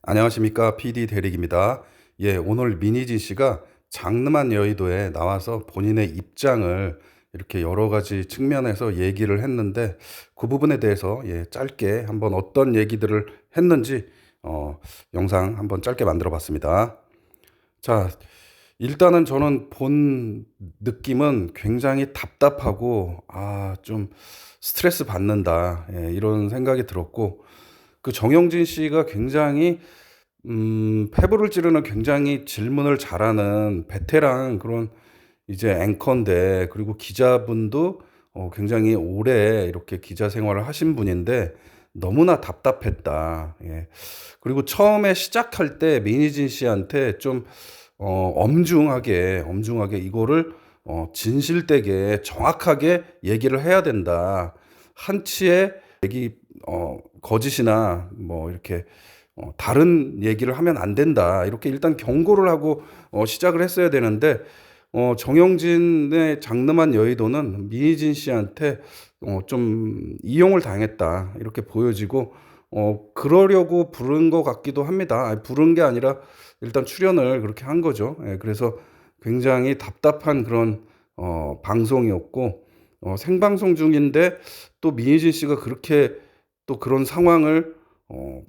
안녕하십니까. PD 대릭입니다. 예, 오늘 민희진 씨가 장르만 여의도에 나와서 본인의 입장을 이렇게 여러 가지 측면에서 얘기를 했는데 그 부분에 대해서 짧게 한번 어떤 얘기들을 했는지 영상 한번 짧게 만들어 봤습니다. 자, 일단은 저는 본 느낌은 굉장히 답답하고 좀 스트레스 받는다. 이런 생각이 들었고 그 정영진 씨가 굉장히 패부를 찌르는 굉장히 질문을 잘하는 베테랑 그런 이제 앵커인데, 그리고 기자분도 굉장히 오래 이렇게 기자 생활을 하신 분인데 너무나 답답했다. 예. 그리고 처음에 시작할 때 민희진 씨한테 좀 엄중하게 이거를 진실되게 정확하게 얘기를 해야 된다. 한치의 얘기 거짓이나 뭐 이렇게 다른 얘기를 하면 안 된다. 이렇게 일단 경고를 하고 시작을 했어야 되는데 정영진의 장르만 여의도는 민희진 씨한테 좀 이용을 당했다. 이렇게 보여지고 그러려고 부른 것 같기도 합니다. 아니, 부른 게 아니라 일단 출연을 그렇게 한 거죠. 예, 그래서 굉장히 답답한 그런 방송이었고 생방송 중인데 또 민희진 씨가 그렇게 또 그런 상황을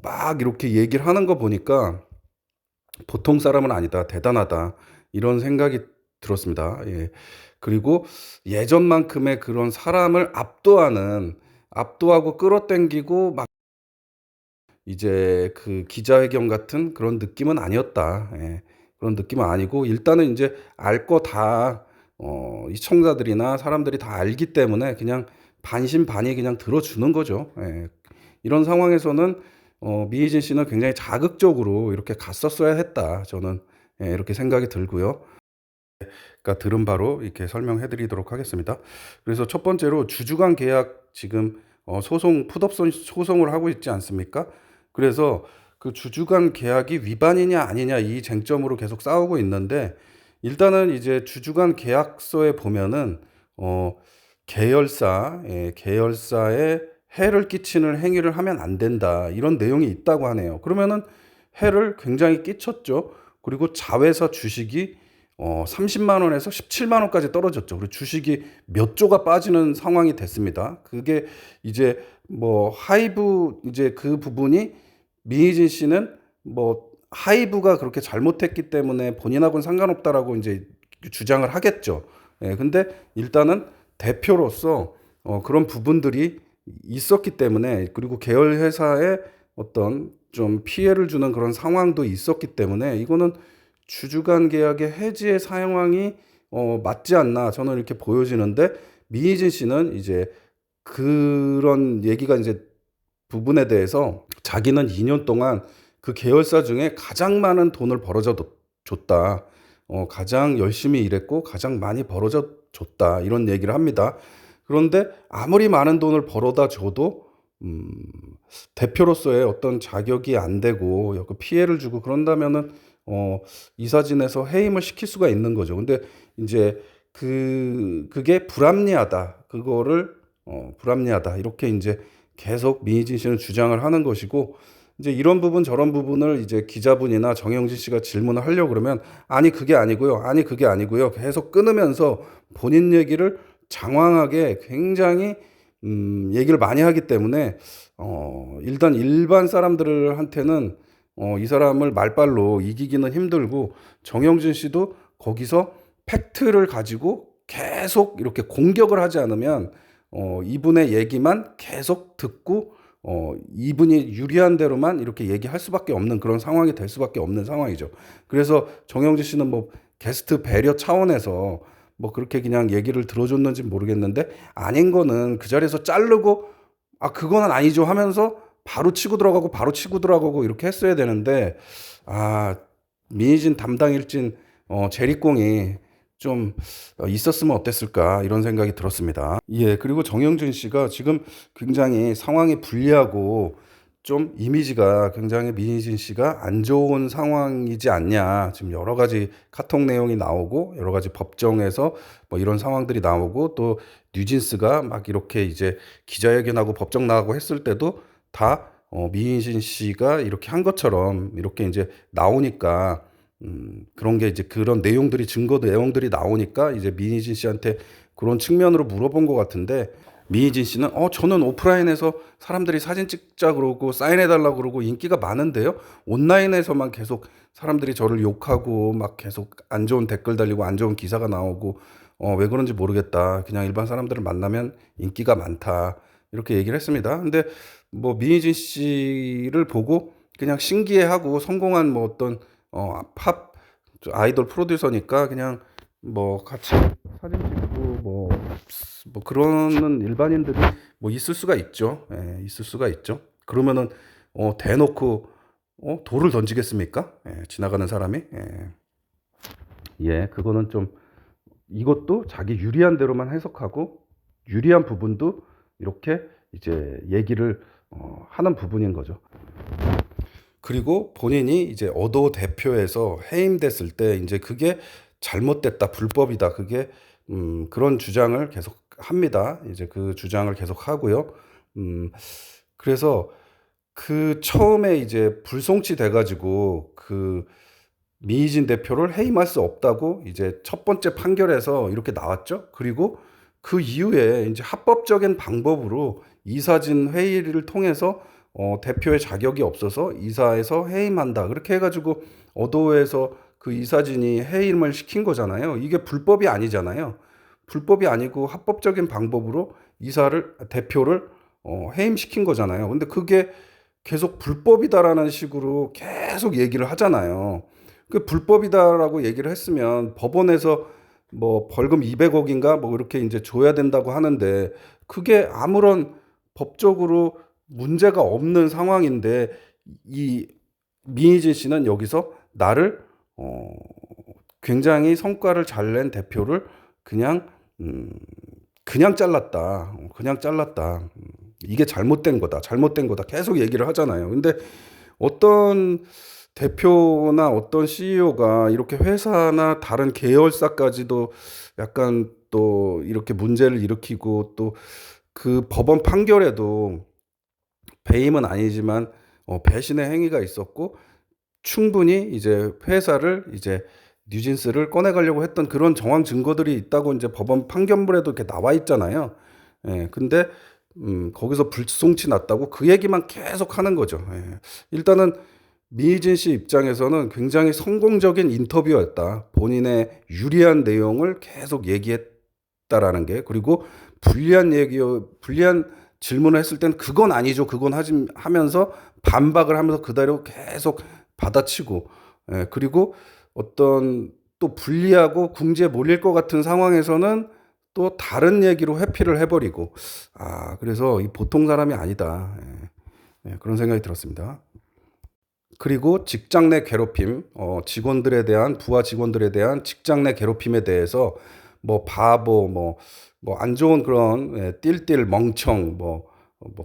막 이렇게 얘기를 하는 거 보니까 보통 사람은 아니다. 대단하다. 이런 생각이 들었습니다. 예. 그리고 예전만큼의 그런 사람을 압도하고 끌어당기고 막 이제 그 기자회견 같은 그런 느낌은 아니었다. 예. 그런 느낌은 아니고 일단은 이제 알 거 다 이 시청자들이나 사람들이 다 알기 때문에 그냥 반신반의 그냥 들어주는 거죠. 예. 이런 상황에서는 미희진 씨는 굉장히 자극적으로 이렇게 갔었어야 했다. 저는 이렇게 생각이 들고요. 그러니까 들은 바로 이렇게 설명해 드리도록 하겠습니다. 그래서 첫 번째로 주주간 계약 지금 풋업선 소송을 하고 있지 않습니까? 그래서 그 주주간 계약이 위반이냐 아니냐 이 쟁점으로 계속 싸우고 있는데, 일단은 이제 주주간 계약서에 보면은 계열사에 해를 끼치는 행위를 하면 안 된다. 이런 내용이 있다고 하네요. 그러면은 해를 굉장히 끼쳤죠. 그리고 자회사 주식이 30만 원에서 17만 원까지 떨어졌죠. 그리고 주식이 몇 조가 빠지는 상황이 됐습니다. 그게 이제 뭐 하이브 이제 그 부분이 미희진 씨는 뭐 하이브가 그렇게 잘못했기 때문에 본인하고는 상관없다라고 이제 주장을 하겠죠. 예, 근데 일단은 대표로서 그런 부분들이 있었기 때문에, 그리고 계열 회사에 어떤 좀 피해를 주는 그런 상황도 있었기 때문에 이거는 주주간 계약의 해지의 상황이 맞지 않나 저는 이렇게 보여지는데, 미희진 씨는 이제 그런 얘기가 이제 부분에 대해서 자기는 2년 동안 그 계열사 중에 가장 많은 돈을 벌어져 줬다. 가장 열심히 일했고 가장 많이 벌어져 줬다. 이런 얘기를 합니다. 그런데 아무리 많은 돈을 벌어다 줘도 음, 대표로서의 어떤 자격이 안 되고 그 피해를 주고 그런다면은 이사진에서 해임을 시킬 수가 있는 거죠. 근데 이제 그게 불합리하다. 그거를 불합리하다. 이렇게 이제 계속 민희진 씨는 주장을 하는 것이고, 이제 이런 부분 저런 부분을 이제 기자분이나 정영진 씨가 질문을 하려고 그러면 아니 그게 아니고요. 아니 그게 아니고요. 계속 끊으면서 본인 얘기를 장황하게 굉장히 얘기를 많이 하기 때문에 일단 일반 사람들한테는 이 사람을 말빨로 이기기는 힘들고, 정영진 씨도 거기서 팩트를 가지고 계속 이렇게 공격을 하지 않으면 이분의 얘기만 계속 듣고 이분이 유리한 대로만 이렇게 얘기할 수밖에 없는 그런 상황이 될 수밖에 없는 상황이죠. 그래서 정영진 씨는 뭐 게스트 배려 차원에서 뭐 그렇게 그냥 얘기를 들어줬는지 모르겠는데, 아닌 거는 그 자리에서 자르고 그거는 아니죠 하면서 바로 치고 들어가고 이렇게 했어야 되는데, 아 민희진 담당 일진 재리공이 좀 있었으면 어땠을까 이런 생각이 들었습니다. 예, 그리고 정영진 씨가 지금 굉장히 상황이 불리하고 좀 이미지가 굉장히 민희진 씨가 안 좋은 상황이지 않냐. 지금 여러 가지 카톡 내용이 나오고 여러 가지 법정에서 뭐 이런 상황들이 나오고, 또 뉴진스가 막 이렇게 이제 기자회견하고 법정 나가고 했을 때도 다 미희진 씨가 이렇게 한 것처럼 이렇게 이제 나오니까 그런 게 이제 그런 내용들이 증거 내용들이 나오니까 이제 미희진 씨한테 그런 측면으로 물어본 것 같은데 미희진 씨는 저는 오프라인에서 사람들이 사진 찍자 그러고 사인해 달라고 그러고 인기가 많은데요. 온라인에서만 계속 사람들이 저를 욕하고 막 계속 안 좋은 댓글 달리고 안 좋은 기사가 나오고 왜 그런지 모르겠다. 그냥 일반 사람들을 만나면 인기가 많다. 이렇게 얘기를 했습니다. 근데 뭐 미희진 씨를 보고 그냥 신기해하고 성공한 뭐 어떤 팝 아이돌 프로듀서니까 그냥 뭐 같이 사진 찍고 뭐 그러는 일반인들이 뭐 있을 수가 있죠. 예, 있을 수가 있죠. 그러면은 대놓고 돌을 던지겠습니까? 예, 지나가는 사람이. 예. 예, 그거는 좀 이것도 자기 유리한 대로만 해석하고 유리한 부분도 이렇게 이제 얘기를 하는 부분인 거죠. 그리고 본인이 이제 어도 대표에서 해임됐을 때 이제 그게 잘못됐다, 불법이다. 그게 그런 주장을 계속 합니다. 이제 그 주장을 계속 하고요. 그래서 그 처음에 이제 불송치 돼가지고 그 미희진 대표를 해임할 수 없다고 이제 첫 번째 판결에서 이렇게 나왔죠. 그리고 그 이후에 이제 합법적인 방법으로 이사진 회의를 통해서 대표의 자격이 없어서 이사에서 해임한다. 그렇게 해가지고 어도에서 그 이사진이 해임을 시킨 거잖아요. 이게 불법이 아니잖아요. 불법이 아니고 합법적인 방법으로 대표를 해임시킨 거잖아요. 근데 그게 계속 불법이다라는 식으로 계속 얘기를 하잖아요. 그 불법이다라고 얘기를 했으면 법원에서 뭐 벌금 200억인가 뭐 이렇게 이제 줘야 된다고 하는데 그게 아무런 법적으로 문제가 없는 상황인데 이 미희진 씨는 여기서 나를 어 굉장히 성과를 잘 낸 대표를 그냥 그냥 잘랐다. 그냥 잘랐다. 이게 잘못된 거다. 잘못된 거다. 계속 얘기를 하잖아요. 근데 어떤 대표나 어떤 CEO가 이렇게 회사나 다른 계열사까지도 약간 또 이렇게 문제를 일으키고 또 그 법원 판결에도 배임은 아니지만 배신의 행위가 있었고 충분히 이제 회사를 이제 뉴진스를 꺼내가려고 했던 그런 정황 증거들이 있다고 이제 법원 판결문에도 이렇게 나와 있잖아요. 예, 근데 거기서 불송치 났다고 그 얘기만 계속 하는 거죠. 예. 일단은 미희진 씨 입장에서는 굉장히 성공적인 인터뷰였다. 본인의 유리한 내용을 계속 얘기했다라는 게 그리고 불리한 질문을 했을 땐 그건 아니죠. 그건 하지 하면서 반박을 하면서 그대로 계속 받아치고 그리고 어떤 또 불리하고 궁지에 몰릴 것 같은 상황에서는 또 다른 얘기로 회피를 해버리고 그래서 이 보통 사람이 아니다. 그런 생각이 들었습니다. 그리고 직장 내 괴롭힘, 부하 직원들에 대한 직장 내 괴롭힘에 대해서 뭐 바보, 뭐 안 좋은 그런 띨띨 멍청 뭐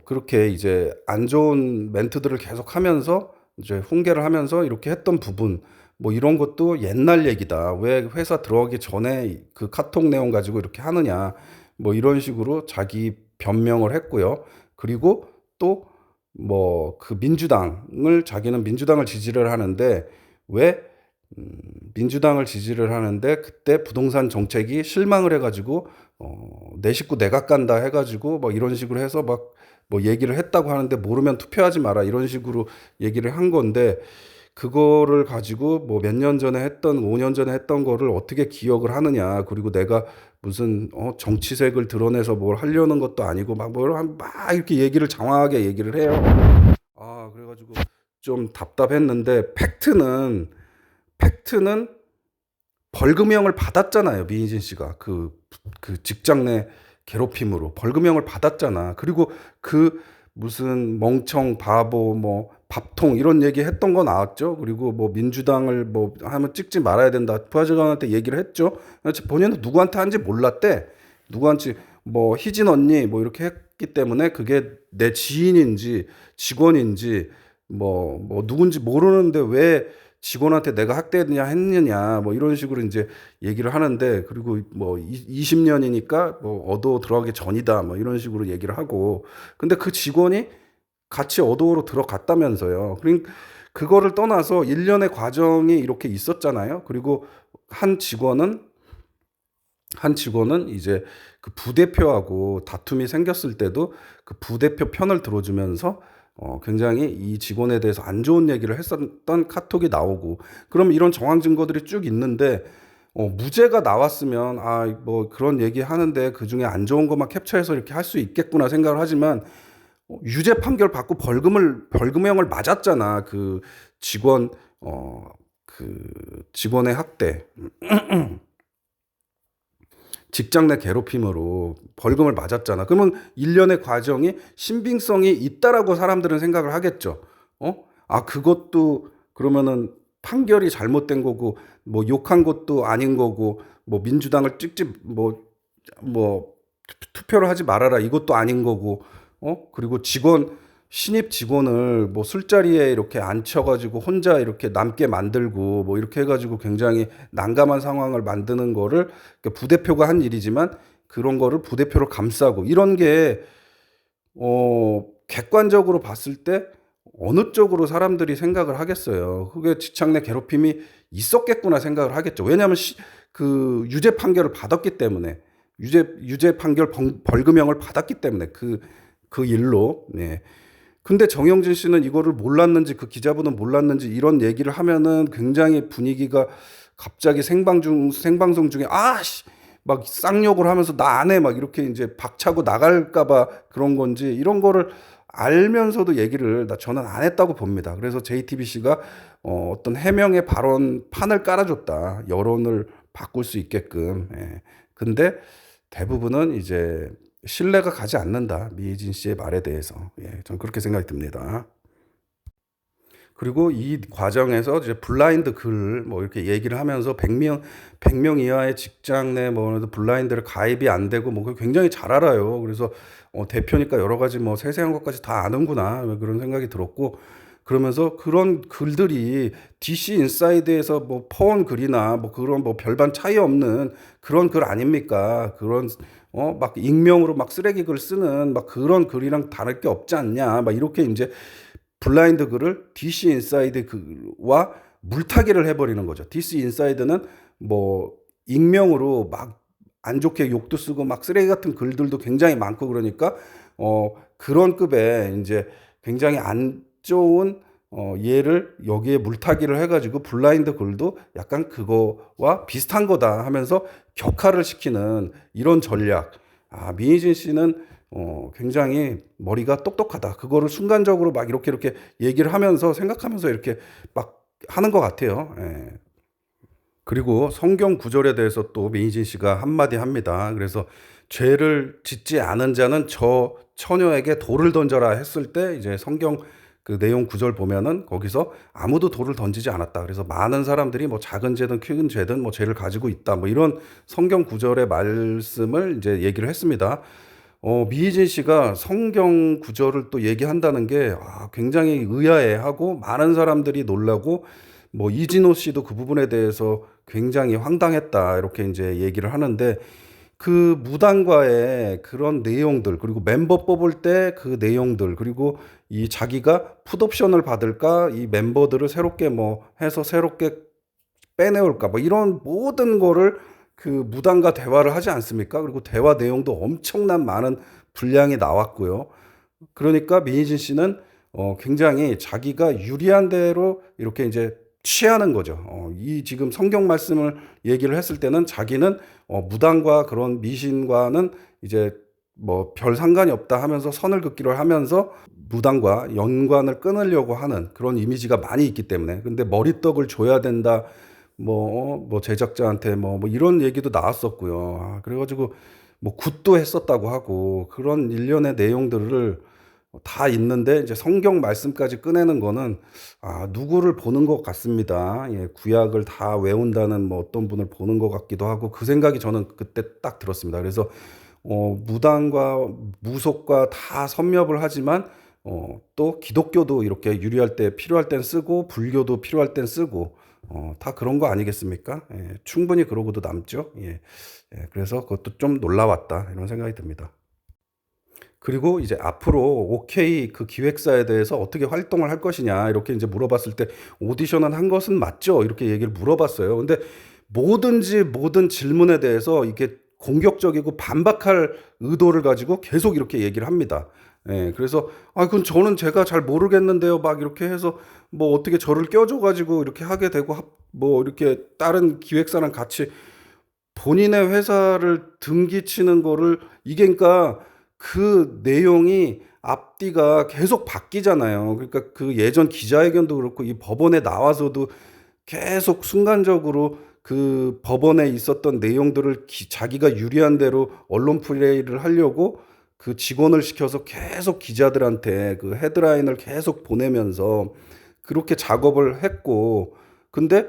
그렇게 이제 안 좋은 멘트들을 계속 하면서 이제 훈계를 하면서 이렇게 했던 부분 뭐 이런 것도 옛날 얘기다. 왜 회사 들어가기 전에 그 카톡 내용 가지고 이렇게 하느냐. 뭐 이런 식으로 자기 변명을 했고요. 그리고 또 뭐 그 자기는 민주당을 지지를 하는데 왜 민주당을 지지를 하는데 그때 부동산 정책이 실망을 해가지고 내 식구 내가 깐다 해가지고 막 이런 식으로 해서 막 뭐 얘기를 했다고 하는데 모르면 투표하지 마라 이런 식으로 얘기를 한 건데 그거를 가지고 뭐 몇 년 전에 5년 전에 했던 거를 어떻게 기억을 하느냐. 그리고 내가 무슨 정치색을 드러내서 뭘 하려는 것도 아니고 막 이렇게 얘기를 장황하게 얘기를 해요. 그래가지고 좀 답답했는데 팩트는 벌금형을 받았잖아요. 미희진 씨가 그 직장 내 괴롭힘으로 벌금형을 받았잖아. 그리고 그 무슨 멍청 바보 뭐 밥통 이런 얘기 했던 거 나왔죠. 그리고 뭐 민주당을 뭐 하면 찍지 말아야 된다. 부하직원한테 얘기를 했죠. 본인은 누구한테 한지 몰랐대. 누구한테 뭐 희진 언니 뭐 이렇게 했기 때문에 그게 내 지인인지 직원인지 뭐 누군지 모르는데 왜 직원한테 내가 학대했느냐 뭐 이런 식으로 이제 얘기를 하는데 그리고 뭐 20년이니까 뭐 들어가기 전이다 뭐 이런 식으로 얘기를 하고 근데 그 직원이 같이 어도어로 들어갔다면서요. 그러니까 그거를 떠나서 일련의 과정이 이렇게 있었잖아요. 그리고 한 직원은 한 직원은 이제 그 부대표하고 다툼이 생겼을 때도 그 부대표 편을 들어주면서 굉장히 이 직원에 대해서 안 좋은 얘기를 했었던 카톡이 나오고, 그럼 이런 정황 증거들이 쭉 있는데 무죄가 나왔으면 아 뭐 그런 얘기 하는데 그중에 안 좋은 것만 캡처해서 이렇게 할 수 있겠구나 생각을 하지만, 유죄 판결 받고 벌금형을 맞았잖아. 그 직원 그 직원의 학대, 직장 내 괴롭힘으로 벌금을 맞았잖아. 그러면 일련의 과정이 신빙성이 있다라고 사람들은 생각을 하겠죠. 아, 그것도 그러면은 판결이 잘못된 거고, 뭐 욕한 것도 아닌 거고, 뭐 민주당을 찍지, 뭐 투표를 하지 말아라 이것도 아닌 거고, 그리고 신입 직원을 뭐 술자리에 이렇게 앉혀가지고 혼자 이렇게 남게 만들고 뭐 이렇게 해가지고 굉장히 난감한 상황을 만드는 거를, 그러니까 부대표가 한 일이지만 그런 거를 부대표를 감싸고 이런 게 객관적으로 봤을 때 어느 쪽으로 사람들이 생각을 하겠어요. 그게 직장 내 괴롭힘이 있었겠구나 생각을 하겠죠. 왜냐하면 그 유죄 판결을 받았기 때문에, 유죄 판결 벌금형을 받았기 때문에 그 일로. 네. 근데 정영진 씨는 이거를 몰랐는지, 그 기자분은 몰랐는지 이런 얘기를 하면은 굉장히 분위기가 갑자기 생방송 중에 아씨 막 쌍욕을 하면서 나 안 해 막 이렇게 이제 박차고 나갈까봐 그런 건지, 이런 거를 알면서도 얘기를 저는 안 했다고 봅니다. 그래서 JTBC가 어떤 해명의 발언 판을 깔아줬다. 여론을 바꿀 수 있게끔. 예. 근데 대부분은 이제 신뢰가 가지 않는다. 미혜진 씨의 말에 대해서. 예, 저는 그렇게 생각이 듭니다. 그리고 이 과정에서 이제 블라인드 글 뭐 이렇게 얘기를 하면서 100명 이하의 직장 내 뭐 블라인드를 가입이 안 되고 뭐 그걸 굉장히 잘 알아요. 그래서 대표니까 여러 가지 뭐 세세한 것까지 다 아는구나 그런 생각이 들었고, 그러면서 그런 글들이 DC 인사이드에서 뭐 퍼온 글이나 뭐 그런 뭐 별반 차이 없는 그런 글 아닙니까? 그런 막 익명으로 막 쓰레기 글 쓰는 막 그런 글이랑 다를 게 없지 않냐? 막 이렇게 이제 블라인드 글을 DC 인사이드 글과 물타기를 해버리는 거죠. DC 인사이드는 뭐 익명으로 막 안 좋게 욕도 쓰고 막 쓰레기 같은 글들도 굉장히 많고, 그러니까 그런 급의 이제 굉장히 안 좋은 얘를 여기에 물타기를 해가지고 블라인드 글도 약간 그거와 비슷한 거다 하면서 격하를 시키는 이런 전략. 아, 민희진 씨는 굉장히 머리가 똑똑하다. 그거를 순간적으로 막 이렇게 얘기를 하면서 생각하면서 이렇게 막 하는 것 같아요. 예. 그리고 성경 구절에 대해서 또 민희진 씨가 한마디 합니다. 그래서 죄를 짓지 않은 자는 저 처녀에게 돌을 던져라 했을 때, 이제 성경 그 내용 구절 보면은 거기서 아무도 돌을 던지지 않았다. 그래서 많은 사람들이 뭐 작은 죄든 큰 죄든 뭐 죄를 가지고 있다. 뭐 이런 성경 구절의 말씀을 이제 얘기를 했습니다. 미희진 씨가 성경 구절을 또 얘기한다는 게 굉장히 의아해하고 많은 사람들이 놀라고, 뭐 이진호 씨도 그 부분에 대해서 굉장히 황당했다 이렇게 이제 얘기를 하는데, 그 무당과의 그런 내용들, 그리고 멤버 뽑을 때 그 내용들, 그리고 이 자기가 풋옵션을 받을까 이 멤버들을 새롭게 뭐 해서 새롭게 빼내올까 뭐 이런 모든 거를 그 무당과 대화를 하지 않습니까? 그리고 대화 내용도 엄청난 많은 분량이 나왔고요. 그러니까 민희진 씨는 굉장히 자기가 유리한 대로 이렇게 이제 취하는 거죠. 이 지금 성경 말씀을 얘기를 했을 때는 자기는 무당과 그런 미신과는 이제 뭐 별 상관이 없다 하면서 선을 긋기를 하면서 무당과 연관을 끊으려고 하는 그런 이미지가 많이 있기 때문에, 근데 머리떡을 줘야 된다 뭐 제작자한테 뭐 이런 얘기도 나왔었고요. 그래가지고 뭐 굿도 했었다고 하고 그런 일련의 내용들을 다 있는데, 이제 성경 말씀까지 꺼내는 거는 누구를 보는 것 같습니다. 예, 구약을 다 외운다는 뭐 어떤 분을 보는 것 같기도 하고, 그 생각이 저는 그때 딱 들었습니다. 그래서 무당과 무속과 다 섭렵을 하지만 또 기독교도 이렇게 유리할 때 필요할 땐 쓰고 불교도 필요할 땐 쓰고 다 그런 거 아니겠습니까? 예, 충분히 그러고도 남죠. 예, 예, 그래서 그것도 좀 놀라웠다 이런 생각이 듭니다. 그리고 이제 앞으로 오케이 그 기획사에 대해서 어떻게 활동을 할 것이냐 이렇게 이제 물어봤을 때 오디션은 한 것은 맞죠? 이렇게 얘기를 물어봤어요. 근데 뭐든지 모든 질문에 대해서 이게 공격적이고 반박할 의도를 가지고 계속 이렇게 얘기를 합니다. 예, 그래서 그건 저는 제가 잘 모르겠는데요. 막 이렇게 해서 뭐 어떻게 저를 껴줘 가지고 이렇게 하게 되고 뭐 이렇게 다른 기획사랑 같이 본인의 회사를 등기치는 거를 이게 그러니까 그 내용이 앞뒤가 계속 바뀌잖아요. 그러니까 그 예전 기자회견도 그렇고 이 법원에 나와서도 계속 순간적으로 그 법원에 있었던 내용들을 자기가 유리한 대로 언론 플레이를 하려고 그 직원을 시켜서 계속 기자들한테 그 헤드라인을 계속 보내면서 그렇게 작업을 했고 근데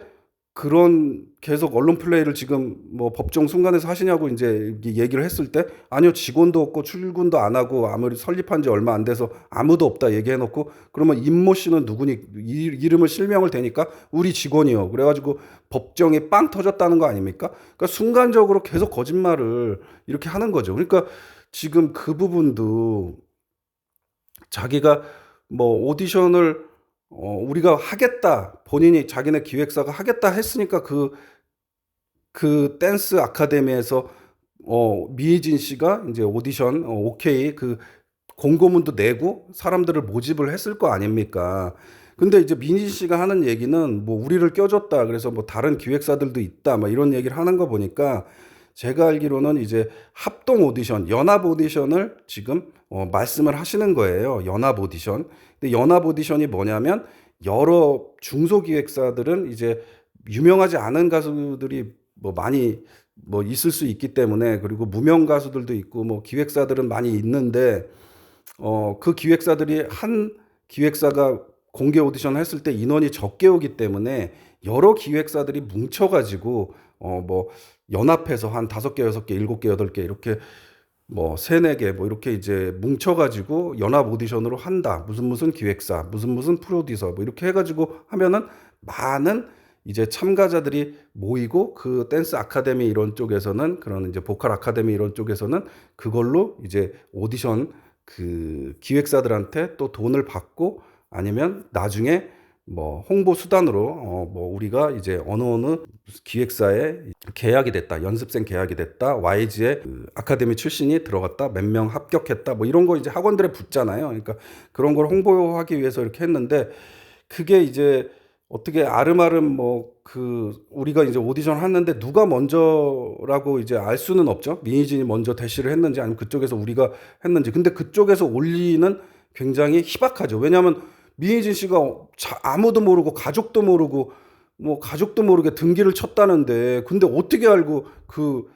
그런 계속 언론 플레이를 지금 뭐 법정 순간에서 하시냐고 이제 얘기를 했을 때 아니요 직원도 없고 출근도 안 하고 아무리 설립한 지 얼마 안 돼서 아무도 없다 얘기해 놓고 그러면 임모 씨는 누구니 이름을 실명을 대니까 우리 직원이요 그래가지고 법정에 빵 터졌다는 거 아닙니까? 그러니까 순간적으로 계속 거짓말을 이렇게 하는 거죠. 그러니까 지금 그 부분도 자기가 뭐 오디션을 우리가 하겠다 본인이 자기네 기획사가 하겠다 했으니까 그 댄스 아카데미에서 미희진 씨가 이제 오디션 오케이 그 공고문도 내고 사람들을 모집을 했을 거 아닙니까? 근데 이제 민희 씨가 하는 얘기는 뭐 우리를 껴줬다. 그래서 뭐 다른 기획사들도 있다. 막 이런 얘기를 하는 거 보니까 제가 알기로는 이제 합동 오디션, 연합 오디션을 지금 말씀을 하시는 거예요. 연합 오디션. 근데 연합 오디션이 뭐냐면 여러 중소기획사들은 이제 유명하지 않은 가수들이 뭐 많이 뭐 있을 수 있기 때문에 그리고 무명 가수들도 있고 뭐 기획사들은 많이 있는데 그 기획사들이 한 기획사가 공개 오디션 했을 때 인원이 적게 오기 때문에 여러 기획사들이 뭉쳐가지고 뭐 연합해서 한 5개, 6개, 7개, 8개 이렇게 뭐 3, 4개 뭐 이렇게 이제 뭉쳐가지고 연합 오디션으로 한다. 무슨 기획사, 무슨 프로듀서 뭐 이렇게 해가지고 하면은 많은 이제 참가자들이 모이고 그 댄스 아카데미 이런 쪽에서는 그런 이제 보컬 아카데미 이런 쪽에서는 그걸로 이제 오디션 그 기획사들한테 또 돈을 받고 아니면 나중에 뭐 홍보 수단으로 뭐 우리가 이제 어느 기획사에 계약이 됐다 연습생 계약이 됐다 YG의 그 아카데미 출신이 들어갔다 몇 명 합격했다 뭐 이런 거 이제 학원들에 붙잖아요. 그러니까 그런 걸 홍보하기 위해서 이렇게 했는데 그게 이제 어떻게 아름아름 뭐 그 우리가 이제 오디션 하는데 누가 먼저라고 이제 알 수는 없죠. 민희진이 먼저 대시를 했는지 아니면 그쪽에서 우리가 했는지. 근데 그쪽에서 올리는 굉장히 희박하죠. 왜냐하면 민희진 씨가 아무도 모르고 가족도 모르고 뭐 가족도 모르게 등기를 쳤다는데 근데 어떻게 알고 그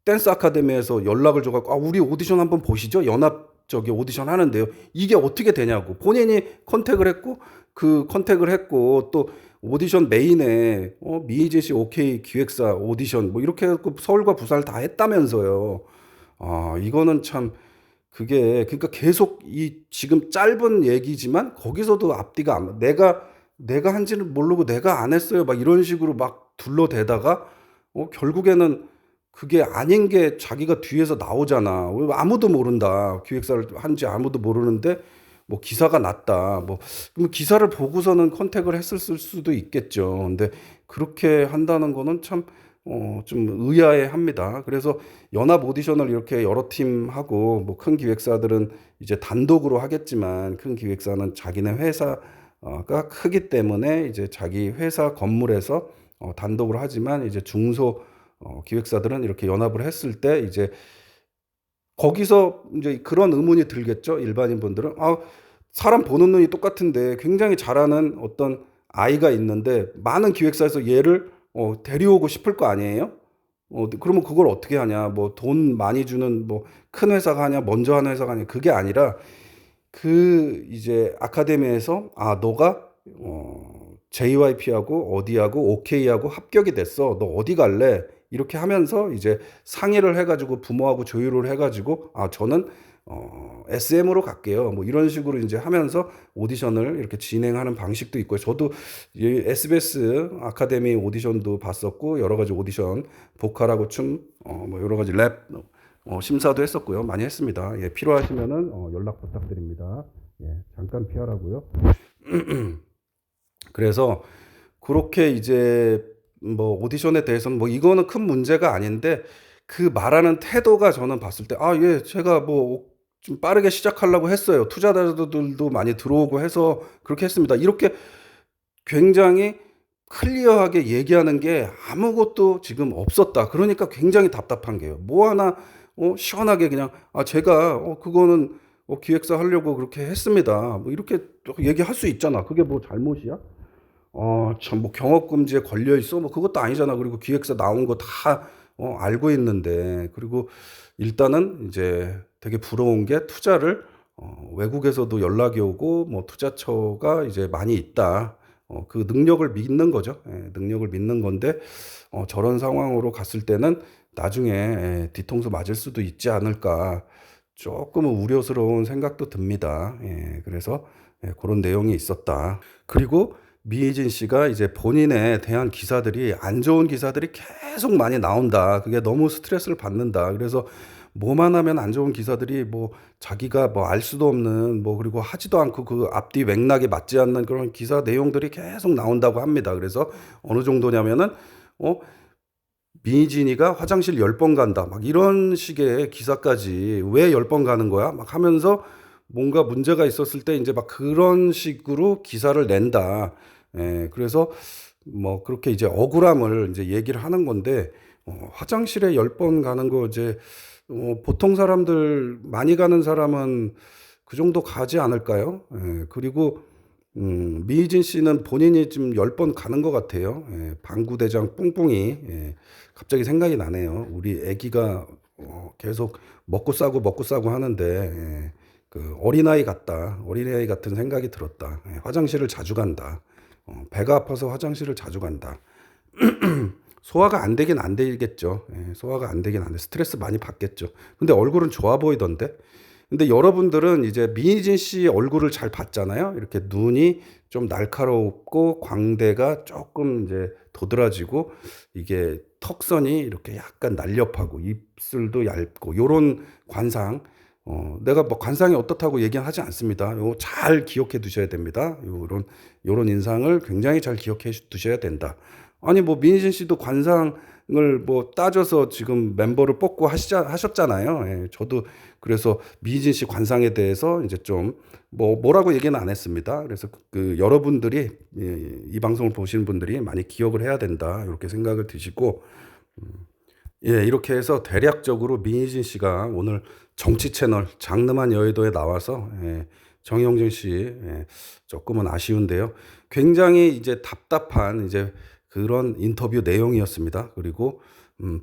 댄스 아카데미에서 연락을 줘갖고 우리 오디션 한번 보시죠. 연합 저기 오디션 하는데요. 이게 어떻게 되냐고 본인이 컨택을 했고 그 컨택을 했고 또 오디션 메인에 미희진 씨 오케이 기획사 오디션 뭐 이렇게 해갖고 서울과 부산을 다 했다면서요. 이거는 참 그게 그러니까 계속 이 지금 짧은 얘기지만 거기서도 앞뒤가 안 내가 한지는 모르고 내가 안 했어요. 막 이런 식으로 막 둘러대다가 결국에는 그게 아닌 게 자기가 뒤에서 나오잖아. 왜 아무도 모른다. 기획사를 한지 아무도 모르는데 뭐 기사가 났다. 뭐 그럼 기사를 보고서는 컨택을 했을 수도 있겠죠. 근데 그렇게 한다는 거는 참 좀 의아해합니다. 그래서 연합 오디션을 이렇게 여러 팀 하고 뭐 큰 기획사들은 이제 단독으로 하겠지만 큰 기획사는 자기네 회사가 크기 때문에 이제 자기 회사 건물에서 단독으로 하지만 이제 중소 기획사들은 이렇게 연합을 했을 때 이제 거기서 이제 그런 의문이 들겠죠. 일반인 분들은 사람 보는 눈이 똑같은데 굉장히 잘하는 어떤 아이가 있는데 많은 기획사에서 얘를 데려오고 싶을 거 아니에요? 그러면 그걸 어떻게 하냐? 뭐 돈 많이 주는 뭐 큰 회사가 하냐? 먼저 하는 회사가 하냐? 그게 아니라 그 이제 아카데미에서 너가 JYP하고 어디하고 OK하고 합격이 됐어. 너 어디 갈래? 이렇게 하면서 이제 상의를 해가지고 부모하고 조율을 해가지고 저는 SM으로 갈게요. 뭐 이런 식으로 이제 하면서 오디션을 이렇게 진행하는 방식도 있고요. 저도 이 SBS 아카데미 오디션도 봤었고 여러 가지 오디션 보컬하고 춤, 뭐 여러 가지 랩 심사도 했었고요. 많이 했습니다. 예, 필요하시면은 연락 부탁드립니다. 예, 잠깐 피하라고요. 그래서 그렇게 이제 뭐 오디션에 대해서는 뭐 이거는 큰 문제가 아닌데 그 말하는 태도가 저는 봤을 때 예, 제가 뭐 좀 빠르게 시작하려고 했어요. 투자자들도 많이 들어오고 해서 그렇게 했습니다. 이렇게 굉장히 클리어하게 얘기하는 게 아무것도 지금 없었다. 그러니까 굉장히 답답한 게요. 뭐 하나 시원하게 그냥 제가 그거는 기획사 하려고 그렇게 했습니다. 뭐 이렇게 얘기할 수 있잖아. 그게 뭐 잘못이야? 참 뭐 경업금지에 걸려 있어? 뭐 그것도 아니잖아. 그리고 기획사 나온 거 다 알고 있는데. 그리고 일단은 이제 되게 부러운 게 투자를 외국에서도 연락이 오고 뭐 투자처가 이제 많이 있다. 그 능력을 믿는 거죠. 예, 능력을 믿는 건데 저런 상황으로 갔을 때는 나중에 뒤통수 맞을 수도 있지 않을까. 조금은 우려스러운 생각도 듭니다. 예, 그래서 그런 내용이 있었다. 그리고 미희진 씨가 이제 본인에 대한 기사들이 안 좋은 기사들이 계속 많이 나온다. 그게 너무 스트레스를 받는다. 그래서 뭐만 하면 안 좋은 기사들이 뭐 자기가 뭐 알 수도 없는 뭐 그리고 하지도 않고 그 앞뒤 맥락에 맞지 않는 그런 기사 내용들이 계속 나온다고 합니다. 그래서 어느 정도냐면은 어 미진이가 화장실 10번 간다. 막 이런 식의 기사까지 왜 10번 가는 거야? 막 하면서 뭔가 문제가 있었을 때 이제 막 그런 식으로 기사를 낸다. 예, 그래서 뭐 그렇게 이제 억울함을 이제 얘기를 하는 건데, 화장실에 10번 가는 거 이제, 보통 사람들, 많이 가는 사람은 그 정도 가지 않을까요? 예, 그리고 미희진 씨는 본인이 지금 10번 가는 것 같아요. 예, 방구대장 뿡뿡이. 예, 갑자기 생각이 나네요. 우리 애기가 계속 먹고 싸고 하는데, 그 어린아이 같다. 어린아이 같은 생각이 들었다. 예, 화장실을 자주 간다. 배가 아파서 화장실을 자주 간다. 소화가 안 되긴 안 되겠죠. 예, 소화가 안 되긴 안 돼. 스트레스 많이 받겠죠. 근데 얼굴은 좋아 보이던데. 근데 여러분들은 이제 미희진 씨 얼굴을 잘 봤잖아요. 이렇게 눈이 좀 날카롭고 광대가 조금 이제 도드라지고 이게 턱선이 이렇게 약간 날렵하고 입술도 얇고 요런 관상. 내가 뭐 관상이 어떻다고 얘기는 하지 않습니다. 요 잘 기억해 두셔야 됩니다. 요런 인상을 굉장히 잘 기억해 두셔야 된다. 아니 뭐 민희진 씨도 관상을 뭐 따져서 지금 멤버를 뽑고 하셨잖아요. 예, 저도 그래서 미희진 씨 관상에 대해서 이제 좀 뭐라고 얘기는 안 했습니다. 그래서 그 여러분들이 이 방송을 보시는 분들이 많이 기억을 해야 된다. 이렇게 생각을 드시고 예, 이렇게 해서 대략적으로 민희진 씨가 오늘 정치 채널 장름한 여의도에 나와서 정영진 씨 조금은 아쉬운데요. 굉장히 이제 답답한 이제 그런 인터뷰 내용이었습니다. 그리고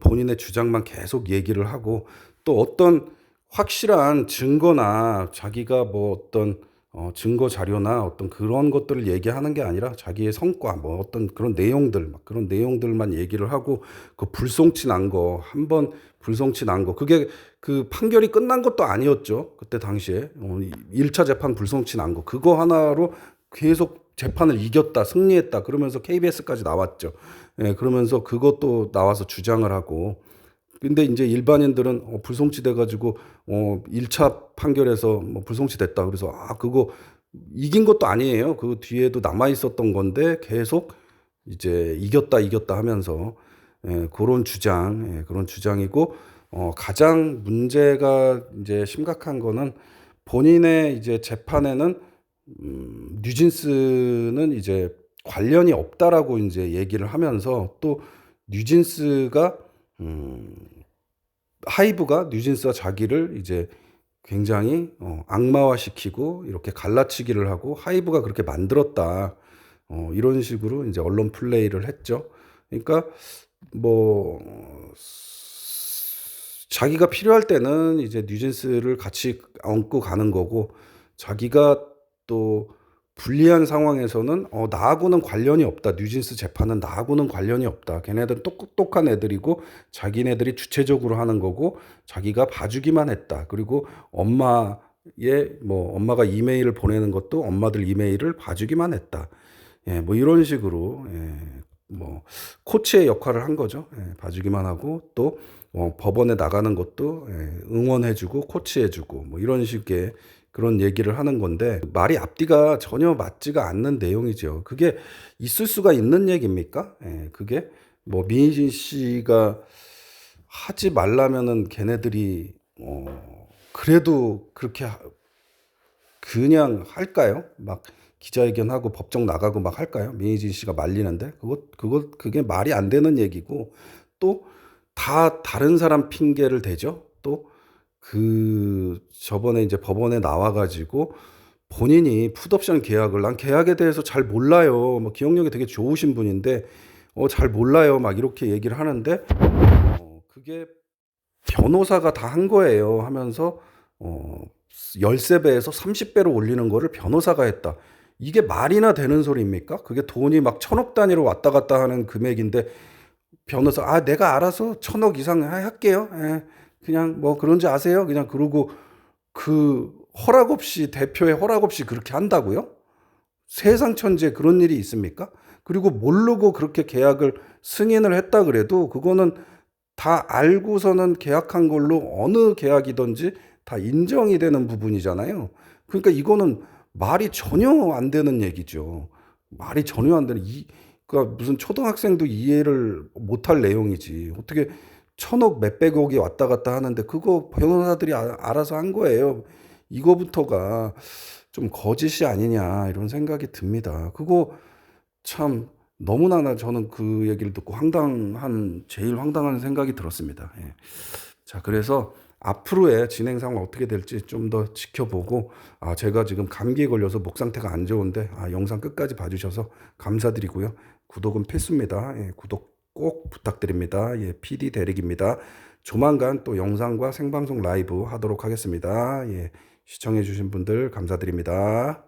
본인의 주장만 계속 얘기를 하고 또 어떤 확실한 증거나 자기가 뭐 어떤 증거 자료나 어떤 그런 것들을 얘기하는 게 아니라 자기의 성과 뭐 어떤 그런 내용들 막 그런 내용들만 얘기를 하고 그 불송치 난 거 한 번 불송치 난 거 그게 그 판결이 끝난 것도 아니었죠. 그때 당시에 1차 재판 불송치 난 거 그거 하나로 계속 재판을 이겼다 승리했다 그러면서 KBS까지 나왔죠. 예, 그러면서 그것도 나와서 주장을 하고 근데 이제 일반인들은 불송치 돼가지고 1차 판결에서 뭐 불송치 됐다. 그래서 그거 이긴 것도 아니에요. 그 뒤에도 남아 있었던 건데 계속 이제 이겼다 하면서 그런 주장, 그런 주장이고 가장 문제가 이제 심각한 거는 본인의 이제 재판에는 뉴진스는 이제 관련이 없다라고 이제 얘기를 하면서 또 뉴진스가 하이브가 뉴진스와 자기를 이제 굉장히 악마화시키고 이렇게 갈라치기를 하고 하이브가 그렇게 만들었다. 이런 식으로 이제 언론 플레이를 했죠. 그러니까 뭐 자기가 필요할 때는 이제 뉴진스를 같이 얹고 가는 거고 자기가 또 불리한 상황에서는 나하고는 관련이 없다. 뉴진스 재판은 나하고는 관련이 없다. 걔네들은 똑똑한 애들이고 자기네들이 주체적으로 하는 거고 자기가 봐주기만 했다. 그리고 엄마가 이메일을 보내는 것도 엄마들 이메일을 봐주기만 했다. 예, 뭐 이런 식으로 뭐 코치의 역할을 한 거죠. 예, 봐주기만 하고 또 법원에 나가는 것도 응원해 주고 코치해 주고 뭐 이런 식의 그런 얘기를 하는 건데 말이 앞뒤가 전혀 맞지가 않는 내용이죠. 그게 있을 수가 있는 얘기입니까? 그게 뭐 민희진 씨가 하지 말라면은 걔네들이 그래도 그렇게 그냥 할까요? 막 기자회견하고 법정 나가고 막 할까요? 민희진 씨가 말리는데 그게 말이 안 되는 얘기고 또 다 다른 사람 핑계를 대죠. 또 저번에 이제 법원에 나와가지고 본인이 풋옵션 계약을 난 계약에 대해서 잘 몰라요. 뭐 기억력이 되게 좋으신 분인데 잘 몰라요. 막 이렇게 얘기를 하는데 그게 변호사가 다 한 거예요 하면서 어 13배에서 30배로 올리는 거를 변호사가 했다. 이게 말이나 되는 소리입니까? 그게 돈이 막 천억 단위로 왔다 갔다 하는 금액인데 변호사 내가 알아서 천억 이상 할게요. 예. 그냥 뭐 그런지 아세요? 그냥 그러고 그 허락 없이 대표의 허락 없이 그렇게 한다고요? 세상 천지에 그런 일이 있습니까? 그리고 모르고 그렇게 계약을 승인을 했다 그래도 그거는 다 알고서는 계약한 걸로 어느 계약이든지 다 인정이 되는 부분이잖아요. 그러니까 이거는 말이 전혀 안 되는 얘기죠. 말이 전혀 안 되는 그러니까 무슨 초등학생도 이해를 못할 내용이지. 어떻게 천억 몇백억이 왔다 갔다 하는데 그거 변호사들이 알아서 한 거예요. 이거부터가 좀 거짓이 아니냐 이런 생각이 듭니다. 그거 참 너무나 저는 그 얘기를 듣고 제일 황당한 생각이 들었습니다. 예. 자, 그래서 앞으로의 진행 상황 어떻게 될지 좀 더 지켜보고, 제가 지금 감기에 걸려서 목 상태가 안 좋은데, 영상 끝까지 봐주셔서 감사드리고요. 구독은 필수입니다. 예, 구독 꼭 부탁드립니다. 예, PD 대릭입니다. 조만간 또 영상과 생방송 라이브 하도록 하겠습니다. 예, 시청해주신 분들 감사드립니다.